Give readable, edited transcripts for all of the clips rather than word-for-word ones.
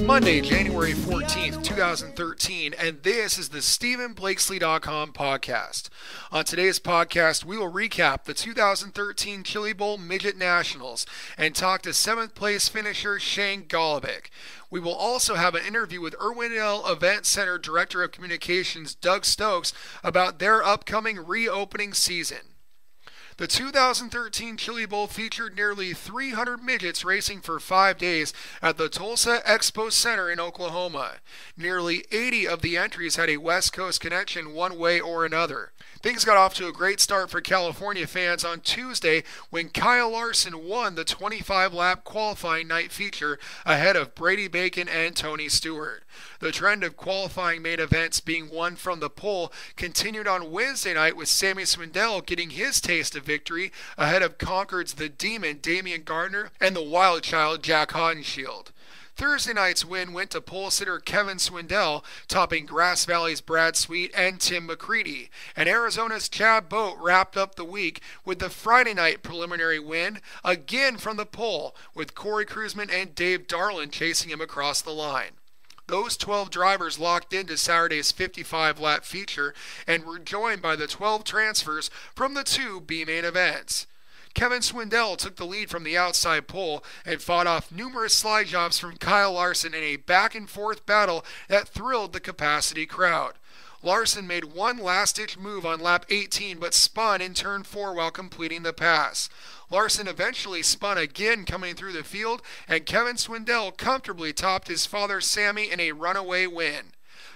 Monday, January 14th, 2013, and this is the StephenBlakesley.com podcast. On today's podcast, we will recap the 2013 Chili Bowl Midget Nationals and talk to 7th place finisher Shane Golobic. We will also have an interview with Irwindale Event Center Director of Communications Doug Stokes about their upcoming reopening season. The 2013 Chili Bowl featured nearly 300 midgets racing for 5 days at the Tulsa Expo Center in Oklahoma. Nearly 80 of the entries had a West Coast connection one way or another. Things got off to a great start for California fans on Tuesday when Kyle Larson won the 25-lap qualifying night feature ahead of Brady Bacon and Tony Stewart. The trend of qualifying main events being won from the pole continued on Wednesday night with Sammy Swindell getting his taste of victory ahead of Concord's The Demon Damian Gardner and the Wild Child Jack Haudenschild. Thursday night's win went to pole sitter Kevin Swindell, topping Grass Valley's Brad Sweet and Tim McCready, and Arizona's Chad Boat wrapped up the week with the Friday night preliminary win, again from the pole, with Corey Kruisman and Dave Darlin chasing him across the line. Those 12 drivers locked into Saturday's 55-lap feature and were joined by the 12 transfers from the two B-main events. Kevin Swindell took the lead from the outside pole and fought off numerous slide jobs from Kyle Larson in a back-and-forth battle that thrilled the capacity crowd. Larson made one last-ditch move on lap 18 but spun in turn 4 while completing the pass. Larson eventually spun again coming through the field, and Kevin Swindell comfortably topped his father Sammy in a runaway win.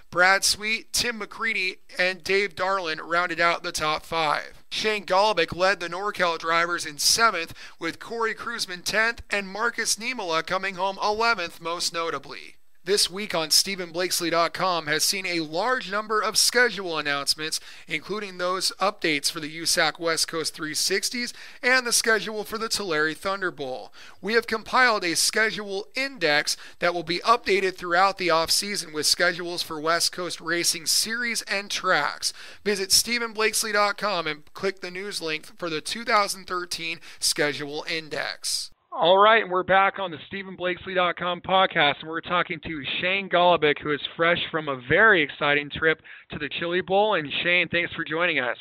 Brad Sweet, Tim McCready, and Dave Darlin rounded out the top 5. Shane Golobic led the NorCal drivers in 7th, with Corey Kruisman 10th and Marcus Niemela coming home 11th most notably. This week on StephenBlakesley.com has seen a large number of schedule announcements, including those updates for the USAC West Coast 360s and the schedule for the Tulare Thunder Bowl. We have compiled a schedule index that will be updated throughout the off-season with schedules for West Coast racing series and tracks. Visit StephenBlakesley.com and click the news link for the 2013 schedule index. All right, we're back on the StephenBlakesley.com podcast, and we're talking to Shane Golobic, who is fresh from a very exciting trip to the Chili Bowl. And Shane, thanks for joining us.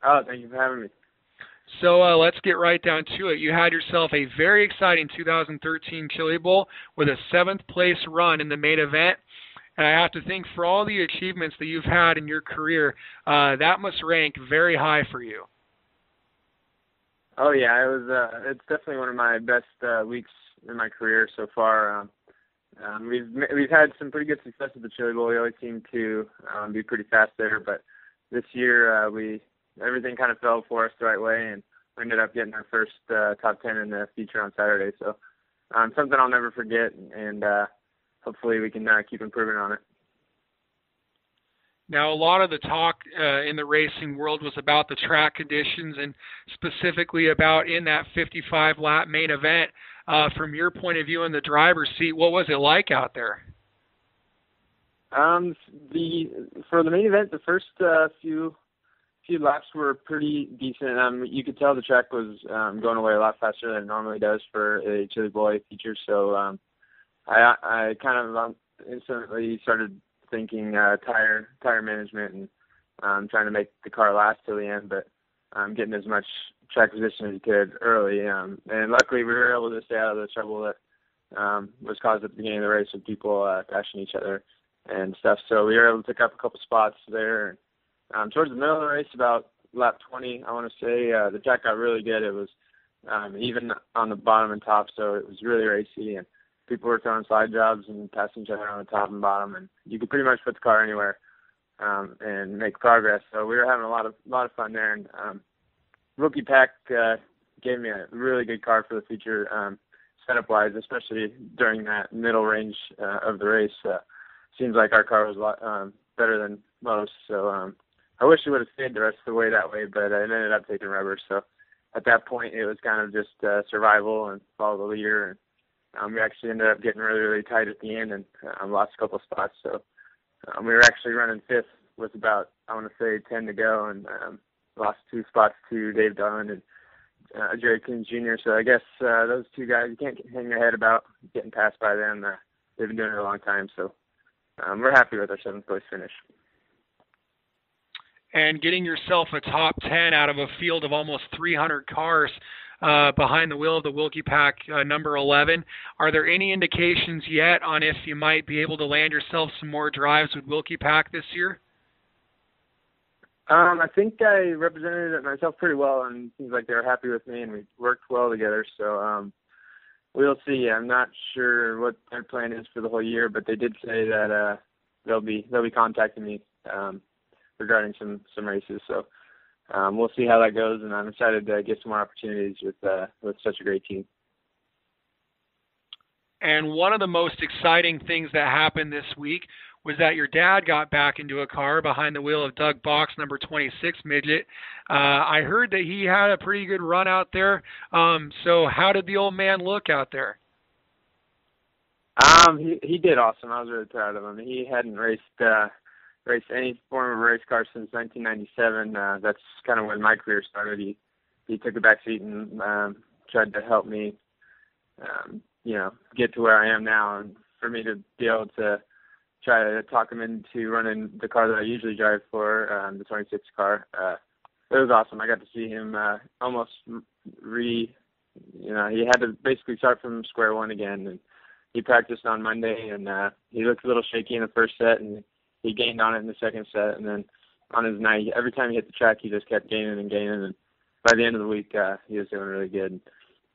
Oh, thank you for having me. So let's get right down to it. You had yourself a very exciting 2013 Chili Bowl with a 7th place run in the main event. And I have to think, for all the achievements that you've had in your career, that must rank very high for you. Oh yeah, it was. It's definitely one of my best weeks in my career so far. We've had some pretty good success at the Chili Bowl. We always seem to be pretty fast there, but this year everything kind of fell for us the right way, and we ended up getting our first top 10 in the feature on Saturday. So something I'll never forget, and hopefully we can keep improving on it. Now, a lot of the talk in the racing world was about the track conditions and specifically about in that 55-lap main event. From your point of view in the driver's seat, what was it like out there? For the main event, the first few laps were pretty decent. You could tell the track was going away a lot faster than it normally does for a Chili Bowl feature. So I kind of instantly started thinking tire management and trying to make the car last till the end, but getting as much track position as you could early. And luckily we were able to stay out of the trouble that was caused at the beginning of the race with people crashing each other and stuff. So we were able to pick up a couple spots there. Towards the middle of the race, about lap 20, I want to say, the track got really good. It was even on the bottom and top, so it was really racy, and people were throwing side jobs and passing each other on the top and bottom, and you could pretty much put the car anywhere and make progress. So we were having a lot of fun there. And Rookie Pack gave me a really good car for the feature setup-wise, especially during that middle range of the race. Seems like our car was a lot better than most. So I wish it would have stayed the rest of the way that way, but it ended up taking rubber. So at that point, it was kind of just survival and follow the leader. And we actually ended up getting really, really tight at the end and lost a couple spots. So we were actually running 5th with about, I want to say, 10 to go, and lost 2 spots to Dave Dunn and Jerry Coons Jr. So I guess those two guys, you can't hang your head about getting passed by them. they've been doing it a long time. So we're happy with our 7th place finish. And getting yourself a top 10 out of a field of almost 300 cars behind the wheel of the Wilkie Pack number 11. Are there any indications yet on if you might be able to land yourself some more drives with Wilkie Pack this year? I think I represented it myself pretty well, and it seems like they were happy with me, and we worked well together. So we'll see. I'm not sure what their plan is for the whole year, but they did say that they'll be contacting me regarding some races. So we'll see how that goes, and I'm excited to get some more opportunities with such a great team. And one of the most exciting things that happened this week was that your dad got back into a car behind the wheel of Doug Box, number 26 midget. I heard that he had a pretty good run out there. So how did the old man look out there? He did awesome. I was really proud of him. He hadn't raced any form of race car since 1997. That's kind of when my career started. He took a back seat and tried to help me, get to where I am now, and for me to be able to try to talk him into running the car that I usually drive for, the 26 car. It was awesome. I got to see him almost he had to basically start from square one again. And he practiced on Monday, and he looked a little shaky in the first set, and he gained on it in the second set. And then on his night, every time he hit the track, he just kept gaining and gaining. And by the end of the week, he was doing really good.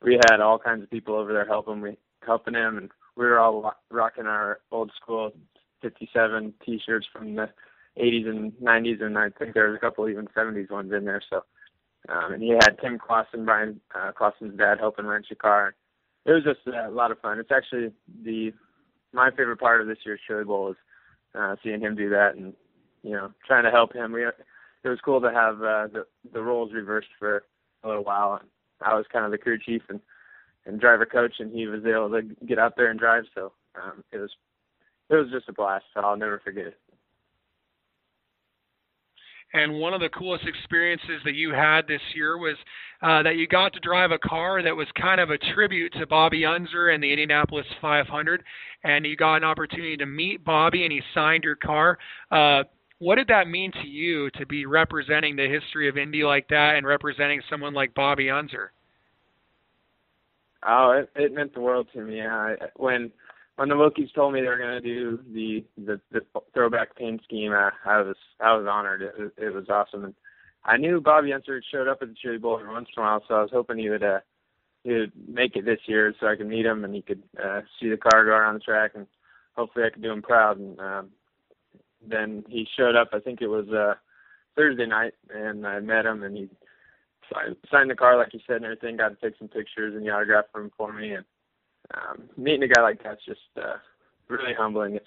We had all kinds of people over there helping him, and we were all rocking our old school 57 T-shirts from the 80s and 90s, and I think there was a couple even 70s ones in there. So, and he had Tim Clausen, Brian Clausen's dad, helping wrench the car. It was just a lot of fun. It's actually my favorite part of this year's Chili Bowl is seeing him do that, and trying to help him. It was cool to have the roles reversed for a little while. I was kind of the crew chief and driver coach, and he was able to get out there and drive. So it was just a blast. So I'll never forget it. And one of the coolest experiences that you had this year was that you got to drive a car that was kind of a tribute to Bobby Unser and the Indianapolis 500, and you got an opportunity to meet Bobby, and he signed your car. What did that mean to you to be representing the history of Indy like that and representing someone like Bobby Unser? Oh, it meant the world to me. When the Wilkies told me they were going to do the throwback paint scheme, I was honored. It was awesome, and I knew Bobby Unser showed up at the Chili Bowl every once in a while, so I was hoping he would make it this year so I could meet him and he could see the car go around the track, and hopefully I could do him proud. And then he showed up. I think it was Thursday night, and I met him, and he signed the car like he said and everything. Got to take some pictures, and he autographed them for me. And meeting a guy like that's just really humbling.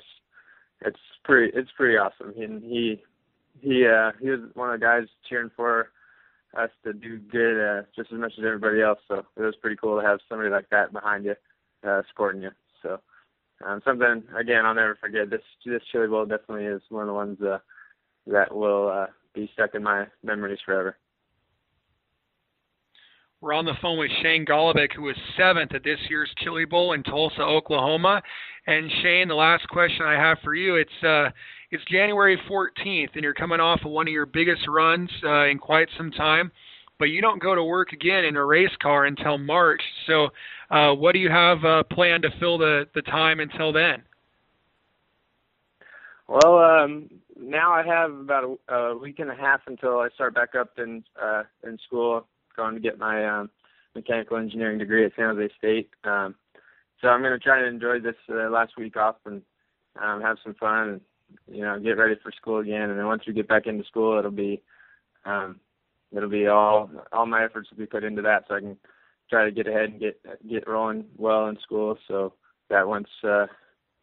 It's pretty awesome. And he was one of the guys cheering for us to do good just as much as everybody else. So it was pretty cool to have somebody like that behind you, supporting you. So something again I'll never forget. This Chili Bowl definitely is one of the ones that will be stuck in my memories forever. We're on the phone with Shane Golobic, who was 7th at this year's Chili Bowl in Tulsa, Oklahoma. And Shane, the last question I have for you, it's January 14th, and you're coming off of one of your biggest runs in quite some time, but you don't go to work again in a race car until March. So what do you have planned to fill the time until then? Well, now I have about a week and a half until I start back up in school, going to get my mechanical engineering degree at San Jose State. So I'm going to try to enjoy this last week off and have some fun and get ready for school again. And then once we get back into school, it'll be all my efforts will be put into that, so I can try to get ahead and get rolling well in school, so that once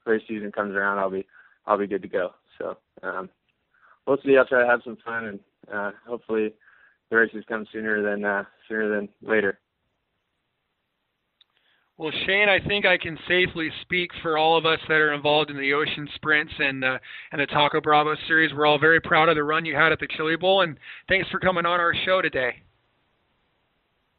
race season comes around, I'll be good to go. So we'll see. I'll try to have some fun, and hopefully the races come sooner than later. Well, Shane, I think I can safely speak for all of us that are involved in the Ocean Sprints and the Taco Bravo series. We're all very proud of the run you had at the Chili Bowl, and thanks for coming on our show today.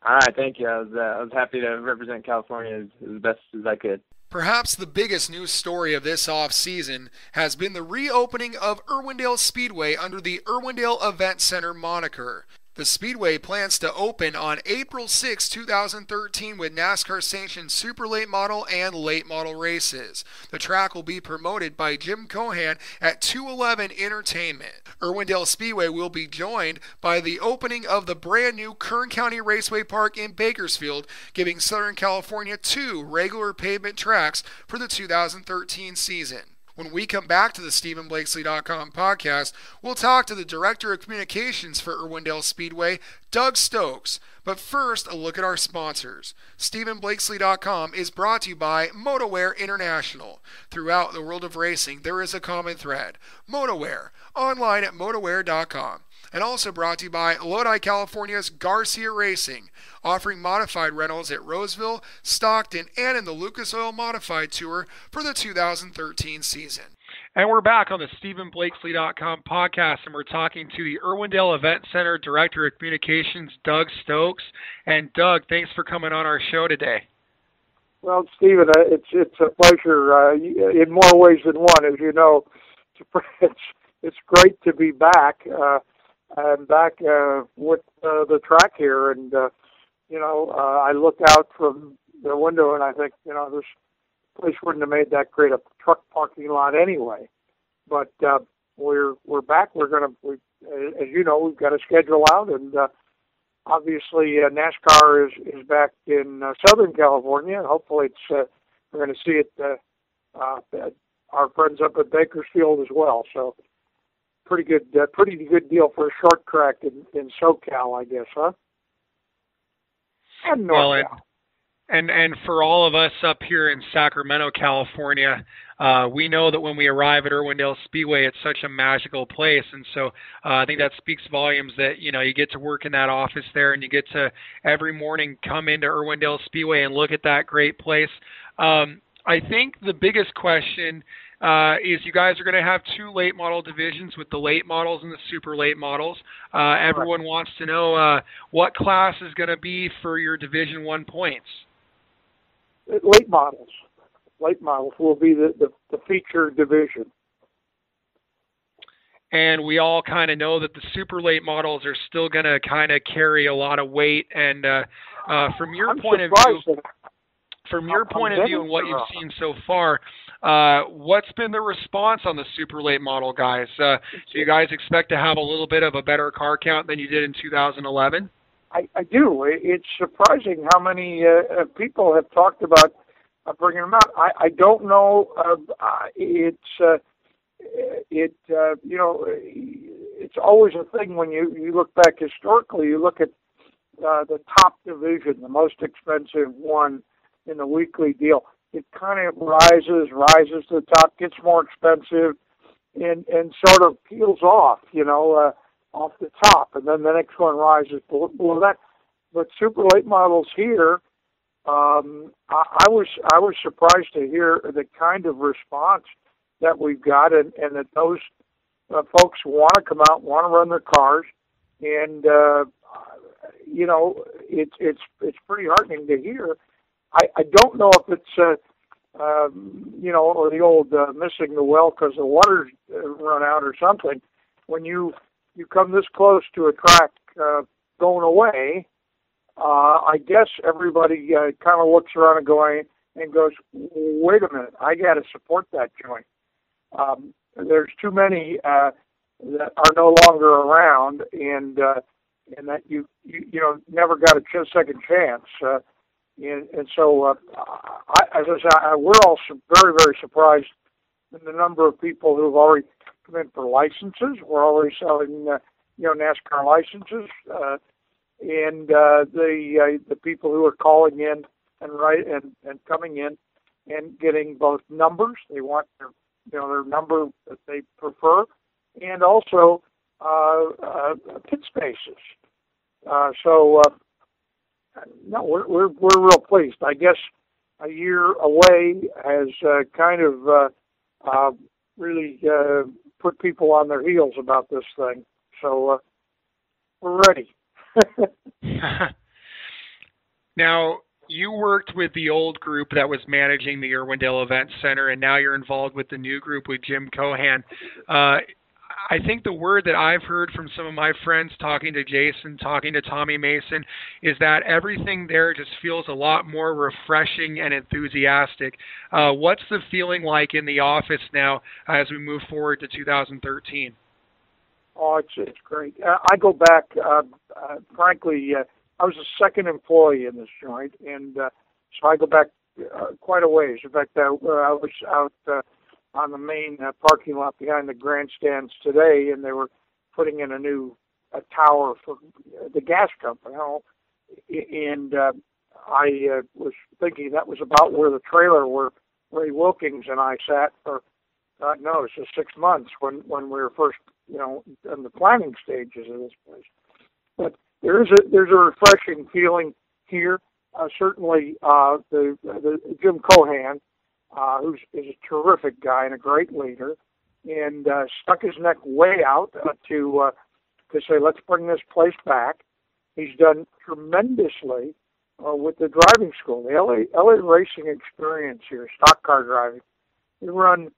All right, thank you. I was happy to represent California as best as I could. Perhaps the biggest news story of this off-season has been the reopening of Irwindale Speedway under the Irwindale Event Center moniker. The Speedway plans to open on April 6, 2013 with NASCAR-sanctioned super late model and late model races. The track will be promoted by Jim Cohan at 211 Entertainment. Irwindale Speedway will be joined by the opening of the brand new Kern County Raceway Park in Bakersfield, giving Southern California 2 regular pavement tracks for the 2013 season. When we come back to the StephenBlakesley.com podcast, we'll talk to the Director of Communications for Irwindale Speedway, Doug Stokes. But first, a look at our sponsors. StephenBlakesley.com is brought to you by MotoWear International. Throughout the world of racing, there is a common thread. MotoWear, online at MotoWear.com. And also brought to you by Lodi, California's Garcia Racing, offering modified rentals at Roseville, Stockton, and in the Lucas Oil Modified Tour for the 2013 season. And we're back on the StephenBlakesley.com podcast, and we're talking to the Irwindale Event Center Director of Communications, Doug Stokes. And Doug, thanks for coming on our show today. Well, Stephen, it's a pleasure in more ways than one. As you know, it's great to be back. I'm back with the track here, and I look out from the window and I think, this place wouldn't have made that great a truck parking lot anyway. But we're back. We're as you know, we've got a schedule out, and obviously NASCAR is back in Southern California. Hopefully, we're going to see it. Our friends up at Bakersfield as well. So. Pretty good deal for a short track in SoCal, I guess, huh? And NorCal. Well, and for all of us up here in Sacramento, California, we know that when we arrive at Irwindale Speedway, it's such a magical place, and so I think that speaks volumes that you get to work in that office there, and you get to every morning come into Irwindale Speedway and look at that great place. I think the biggest question is you guys are going to have 2 late model divisions with the late models and the super late models. Everyone wants to know what class is going to be for your Division 1 points. Late models. Late models will be the feature division. And we all kind of know that the super late models are still going to kind of carry a lot of weight. And from your point of view, and what you've seen so far, what's been the response on the super late model guys? Do you guys expect to have a little bit of a better car count than you did in 2011? I do. It's surprising how many people have talked about bringing them out. I don't know. It's always a thing when you look back historically. You look at the top division, the most expensive one in the weekly deal. It kind of rises to the top, gets more expensive, and sort of peels off, off the top, and then the next one rises below that. But super late models here, I was surprised to hear the kind of response that we've got, and that those folks want to come out, want to run their cars, and it's pretty heartening to hear. I don't know if it's or the old missing the well because the water's run out or something. When you come this close to a track going away, I guess everybody kind of looks around and goes, wait a minute, I got to support that joint. There's too many that are no longer around, and that you never got a second chance. And so, as I say, we're all very, very surprised in the number of people who've already come in for licenses. We're already selling, NASCAR licenses, and the people who are calling in and coming in and getting both numbers. They want their number that they prefer, and also pit spaces. No, we're real pleased. I guess a year away has kind of really put people on their heels about this thing. So we're ready. Now, You worked with the old group that was managing the Irwindale Event Center, and now you're involved with the new group with Jim Cohan. I think the word that I've heard from some of my friends talking to Jason, talking to Tommy Mason, is that everything there just feels a lot more refreshing and enthusiastic. What's the feeling like in the office now as we move forward to 2013? Oh, it's great. I go back, frankly, I was a second employee in this joint, and so I go back quite a ways. In fact, I was out on the main parking lot behind the grandstands today, and they were putting in a new tower for the gas company. And I was thinking that was about where the trailer where Ray Wilkins and I sat for, God knows, 6 months when we were first, in the planning stages of this place. But there's a refreshing feeling here. Certainly, the Jim Cohan, who's is a terrific guy and a great leader, and stuck his neck way out to say, let's bring this place back. He's done tremendously with the driving school, the LA Racing Experience here, stock car driving. They run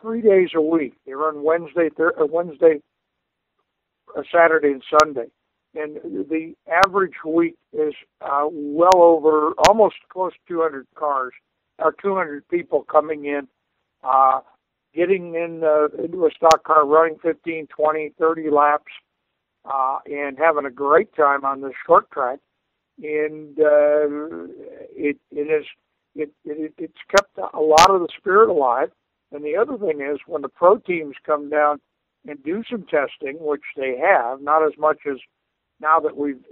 3 days a week. They run Wednesday, Saturday, and Sunday. And the average week is well over, almost close to 200 cars, or 200 people coming in, getting into a stock car, running 15, 20, 30 laps, and having a great time on this short track. And it's kept a lot of the spirit alive. And the other thing is, when the pro teams come down and do some testing, which they have, not as much as now that we've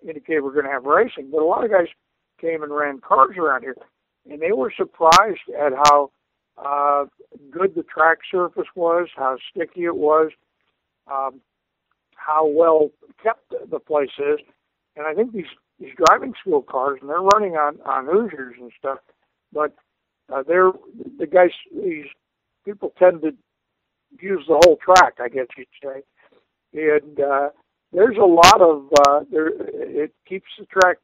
indicated we're going to have racing, but a lot of guys came and ran cars around here, and they were surprised at how good the track surface was, how sticky it was, how well kept the place is. And I think these driving school cars, and they're running on Hoosiers and stuff, but the guys, these people tend to use the whole track, I guess you'd say. And there's a lot of, it keeps the track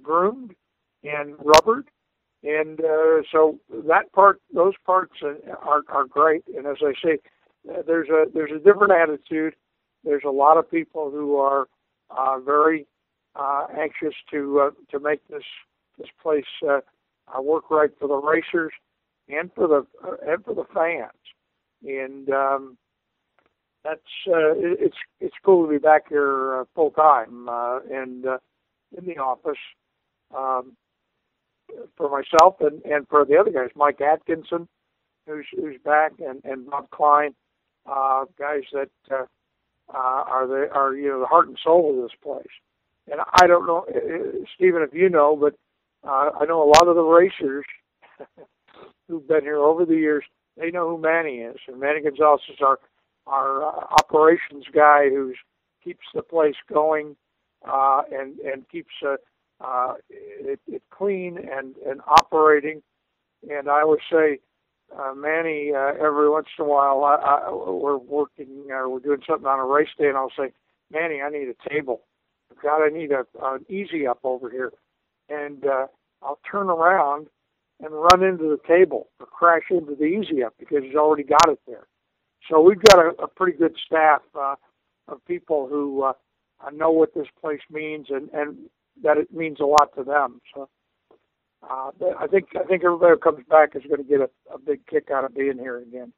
groomed and rubbered. And so those parts are great. And as I say, there's a different attitude. There's a lot of people who are very anxious to make this place work right for the racers and for the fans. And that's it's cool to be back here full time and in the office for myself and for the other guys, Mike Atkinson, who's back, and Bob Klein, guys that are the heart and soul of this place. And I don't know, Stephen, if you know, but I know a lot of the racers who've been here over the years. They know who Manny is, and Manny Gonzalez is our operations guy who keeps the place going and keeps it clean and operating. And I always say, Manny, every once in a while, we're working, we're doing something on a race day, and I'll say, Manny, I need a table. God, I need an easy up over here. And I'll turn around and run into the table or crash into the easy up because he's already got it there. So we've got a pretty good staff of people who know what this place means and that it means a lot to them. So I think everybody who comes back is going to get a big kick out of being here again.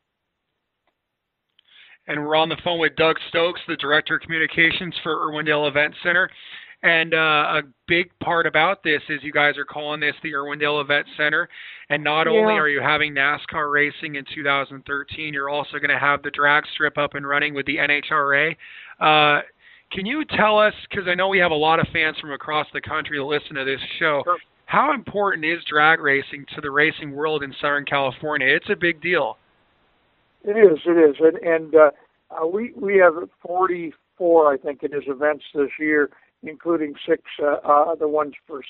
And we're on the phone with Doug Stokes, the Director of Communications for Irwindale Event Center. And a big part about this is you guys are calling this the Irwindale Event Center. And not only are you having NASCAR racing in 2013, you're also going to have the drag strip up and running with the NHRA. Can you tell us, because I know we have a lot of fans from across the country that listen to this show, Sure. How important is drag racing to the racing world in Southern California? It's a big deal. It is, and we have 44, I think it is, events this year, including 6 other ones for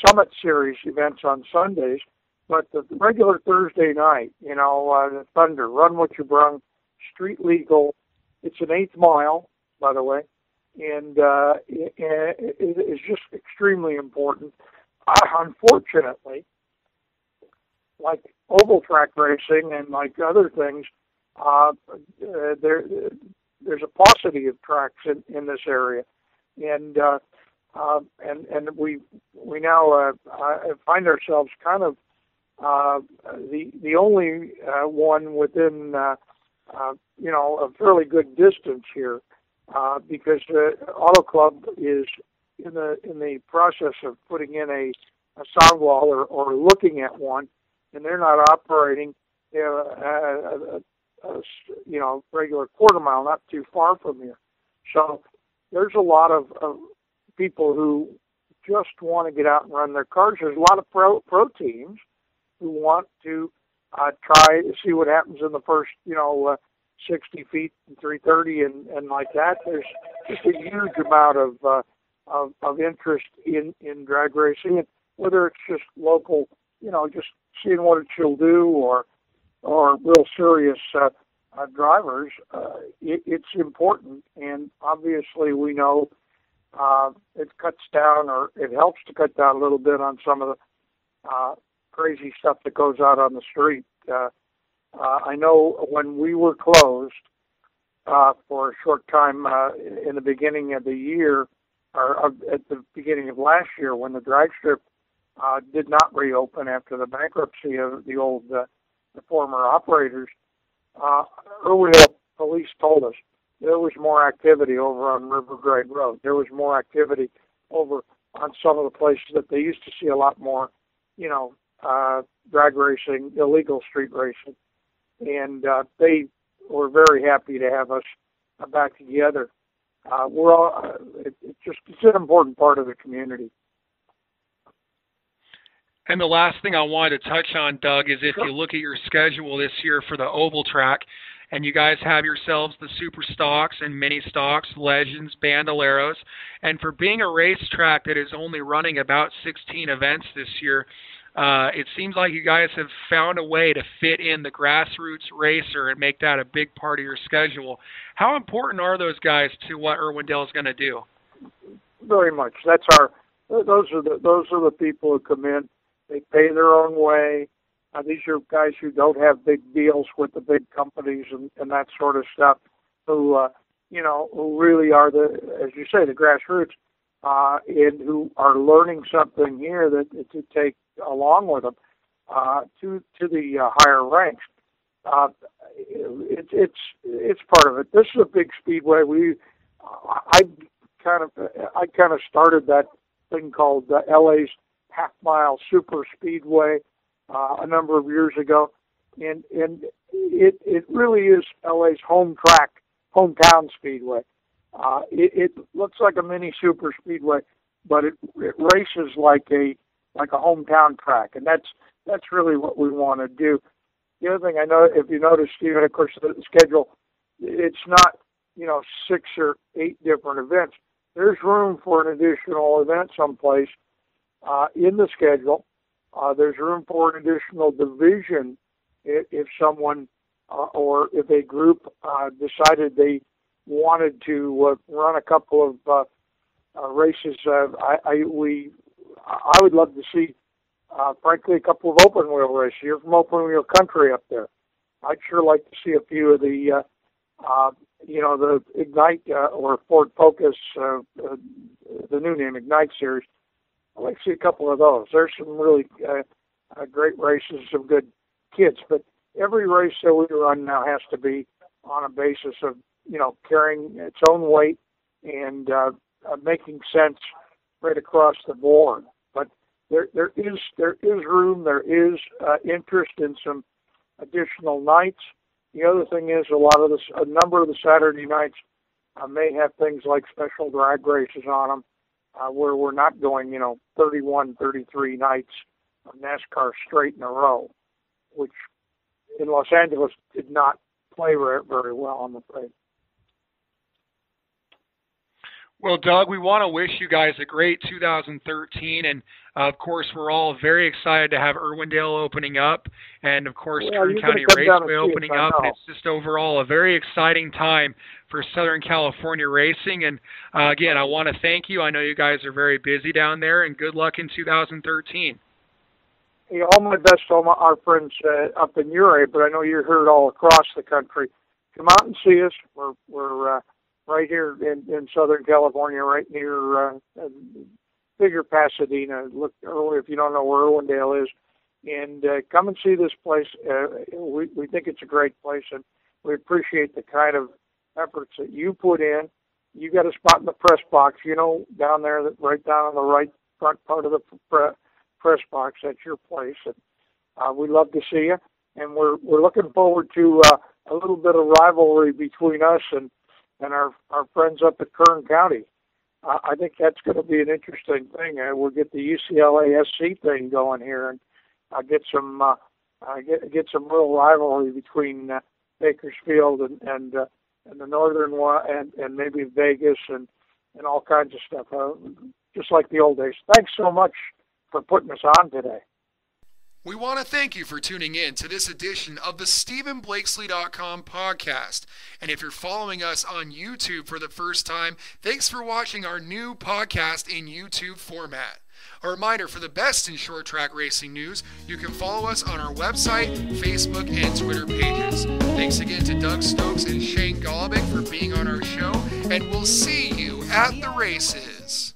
Summit Series events on Sundays. But the regular Thursday night, the Thunder, Run What You Brung, Street Legal. It's an 8th mile, by the way, and it is just extremely important. Unfortunately, like oval track racing and like other things, there's a paucity of tracks in this area, and we now find ourselves kind of the only one within a fairly good distance here, because the Auto Club is in the process of putting in a sound wall or looking at one, and they're not operating a regular quarter mile, not too far from here. So there's a lot of people who just want to get out and run their cars. There's a lot of pro teams who want to try to see what happens in the first 60 feet and 330 and like that. There's just a huge amount of interest in drag racing, and whether it's just local, just seeing what it shall do, or real serious drivers, it's important. And obviously we know it cuts down, or it helps to cut down a little bit on some of the crazy stuff that goes out on the street. I know when we were closed for a short time in the beginning of the year, or at the beginning of last year, when the drag strip did not reopen after the bankruptcy of the former operators, Irwindale police told us there was more activity over on River Grade Road. There was more activity over on some of the places that they used to see a lot more, drag racing, illegal street racing. And they were very happy to have us back together. It's an important part of the community. And the last thing I wanted to touch on, Doug, is if you look at your schedule this year for the oval track, and you guys have yourselves the super stocks and mini stocks, legends, bandoleros, and for being a racetrack that is only running about 16 events this year, it seems like you guys have found a way to fit in the grassroots racer and make that a big part of your schedule. How important are those guys to what Irwindale is going to do? Very much. Those are the people who come in. They pay their own way. These are guys who don't have big deals with the big companies and that sort of stuff, who really are as you say, the grassroots, and who are learning something here that to take along with them to the higher ranks. It's part of it. This is a big speedway. I kind of started that thing called LA's Half Mile Super Speedway a number of years ago, and it really is LA's hometown speedway. It looks like a mini super speedway, but it races like a hometown track, and that's really what we want to do. The other thing I know, if you notice, Stephen, of course, the schedule, it's not 6 or 8 different events. There's room for an additional event someplace in the schedule. There's room for an additional division if someone or if a group decided they wanted to run a couple of races. I would love to see, frankly, a couple of open wheel races. You're from open wheel country up there. I'd sure like to see a few of the the Ignite or Ford Focus, the new name Ignite series. I'd like to see a couple of those. There's some really great races, some good kids. But every race that we run now has to be on a basis of, carrying its own weight and making sense right across the board. But there is room. There is interest in some additional nights. The other thing is a number of the Saturday nights may have things like special drag races on them, where we're not going, 31, 33 nights of NASCAR straight in a row, which in Los Angeles did not play very well, I'm afraid. Well, Doug, we want to wish you guys a great 2013, and of course, we're all very excited to have Irwindale opening up, and of course, Kern County Raceway opening up. And it's just overall a very exciting time for Southern California racing. And again, I want to thank you. I know you guys are very busy down there, and good luck in 2013. Hey, all my best to all our friends up in your area, but I know you're heard all across the country. Come out and see us. We're right here in Southern California, right near bigger Pasadena. Look, if you don't know where Irwindale is, and come and see this place. We think it's a great place, and we appreciate the kind of efforts that you put in. You got a spot in the press box, down there, right down on the right front part of the press box. That's your place, and we love to see you. And we're looking forward to a little bit of rivalry between us and our friends up at Kern County. I think that's going to be an interesting thing. We'll get the UCLA SC thing going here, and get some real rivalry between Bakersfield and the northern one, and maybe Vegas and all kinds of stuff, just like the old days. Thanks so much for putting us on today. We want to thank you for tuning in to this edition of the StephenBlakesley.com podcast. And if you're following us on YouTube for the first time, thanks for watching our new podcast in YouTube format. A reminder, for the best in short track racing news, you can follow us on our website, Facebook, and Twitter pages. Thanks again to Doug Stokes and Shane Golobic for being on our show, and we'll see you at the races.